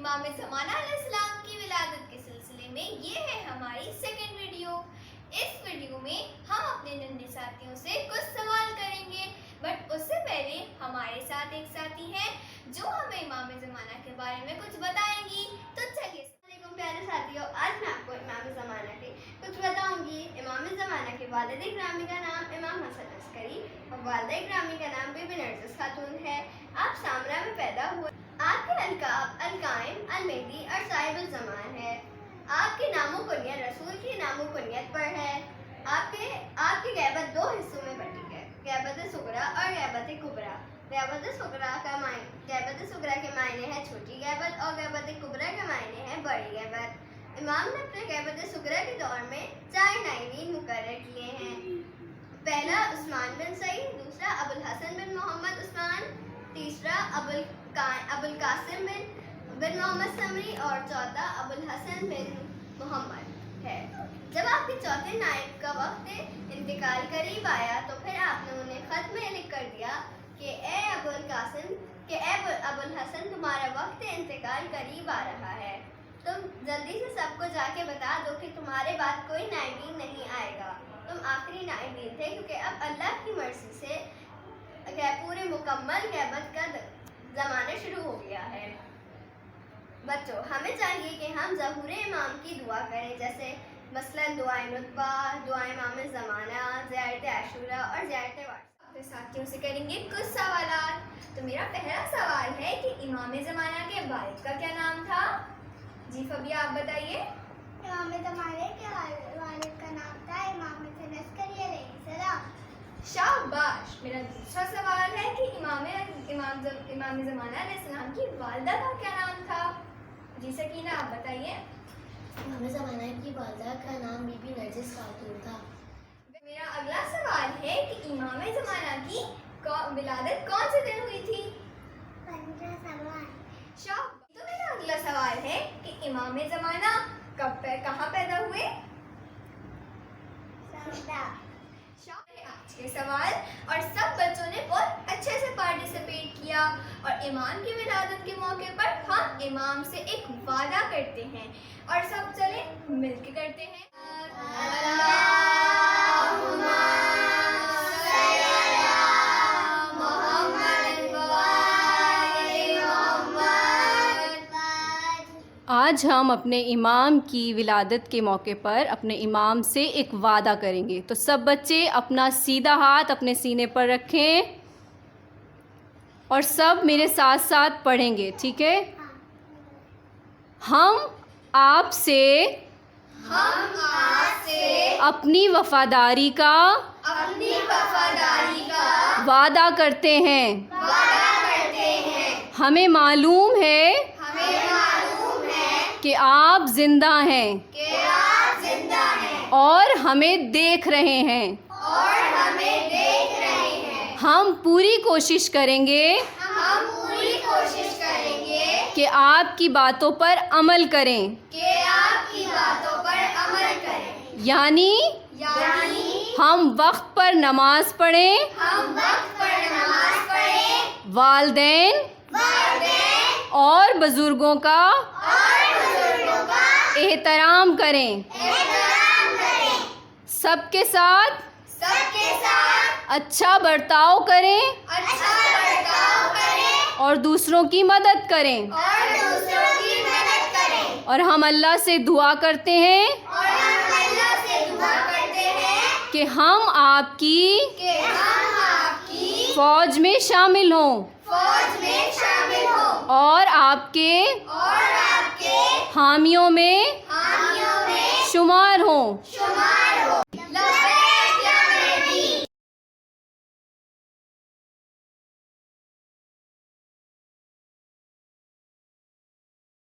इमाम ज़माना अलैहिस्सलाम की विलादत के सिलसिले में ये है हमारी सेकंड वीडियो। इस वीडियो में हम अपने नन्हे साथियों से कुछ सवाल करेंगे, बट उससे पहले हमारे साथ एक साथी हैं जो हमें इमाम ज़माना के बारे में कुछ बताएंगी। तो चलिए। प्यारे साथियों, आज मैं आपको इमाम ज़माना के कुछ बताऊंगी। इमाम ज़माना के वालिद ग्रामी का नाम इमाम हसन अस्करी और वालिदा ग्रामी का नाम बीबी नरगिस खातून है। आप सामरा में पैदा हुए। आपके अलकाब अल-काइम, अल-मेहदी और साहिबुल ज़मान है। आपके नामो कुनियत रसूल की नामो कुनियत पर है। आपकी गैबत दो हिस्सों में बटी है, गैबत सुगरा और गैबत कुबरा। गैबत सुगरा के मायने हैं छोटी गैबत और गैबत कुबरा के मायने हैं बड़ी गैबत। इमाम ने अपने गैबत सुगरा के दौर में 4 नाइबीन मुकर्रर किए हैं। पहला उस्मान बिन सईद, दूसरा अबुल हसन बिन मोहम्मद उस्मान, तीसरा अबुल कासिम बिन मोहम्मद समरी और चौथा अबुल हसन बिन मोहम्मद है। जब आपके चौथे नायब का वक्त इंतकाल करीब आया तो फिर आपने उन्हें खत में लिख कर दिया कि ए अबुल हसन, तुम्हारा वक्त इंतकाल करीब आ रहा है। तुम जल्दी से सबको जाके बता दो कि तुम्हारे बाद कोई नाइबीन नहीं आएगा। तुम आखिरी नाइबीन थे, क्योंकि अब अल्लाह की मर्जी से पूरे मुकम्मल गैबत का ज़माना शुरू हो गया है। बच्चों, हमें चाहिए कि हम ज़हूर इमाम की दुआ करें, जैसे मसलन दुआए नुतबा, दुआए इमाम ज़माना, ज़ियारत आशूरा और ज़ियारत वारसा। अपने साथियों से करेंगे कुछ सवालात। तो मेरा पहला सवाल है कि इमाम ज़माना के वालिद का क्या नाम था? जी फबिया, आप बताइए। इमाम ज़माना के वालिद का नाम था इमाम हसन अस्करी अलैहिस्सलाम। शाबाश। मेरा दूसरा सवाल है कि इमाम ज़माना अलैहिस्सलाम की वालिदा का क्या नाम था? जी सकीना, आप बताइए। इमाम ज़माना की वालिदा का नाम बीबी नरगिस खातून था। मेरा अगला सवाल है कि इमाम ज़माना की विलादत कौन से दिन हुई थी? 15 सवाल। शाबाश। तो मेरा अगला सवाल है कि इमाम ज़माना कहाँ पैदा हुए? आज के सवाल, और सब बच्चों ने बहुत अच्छे से पार्टिसिपेट किया। और इमाम की विलादत के मौके पर हम इमाम से एक वादा करते हैं और सब चले मिलके करते हैं। आज हम अपने इमाम की विलादत के मौके पर अपने इमाम से एक वादा करेंगे। तो सब बच्चे अपना सीधा हाथ अपने सीने पर रखें और सब मेरे साथ साथ पढ़ेंगे, ठीक है? हम आपसे अपनी वफादारी का वादा करते हैं। हमें मालूम है कि आप जिंदा हैं और हमें देख रहे हैं। हम पूरी कोशिश करेंगे कि आपकी बातों पर अमल करें। यानी हम वक्त पर नमाज पढ़ें, वालिदैन और बुजुर्गों का एहतराम करें। सबके साथ अच्छा बर्ताव करें और दूसरों की मदद करें। और हम अल्लाह से दुआ करते हैं कि हम आपकी फौज में शामिल हों और आपके हामियों में शुमार हों।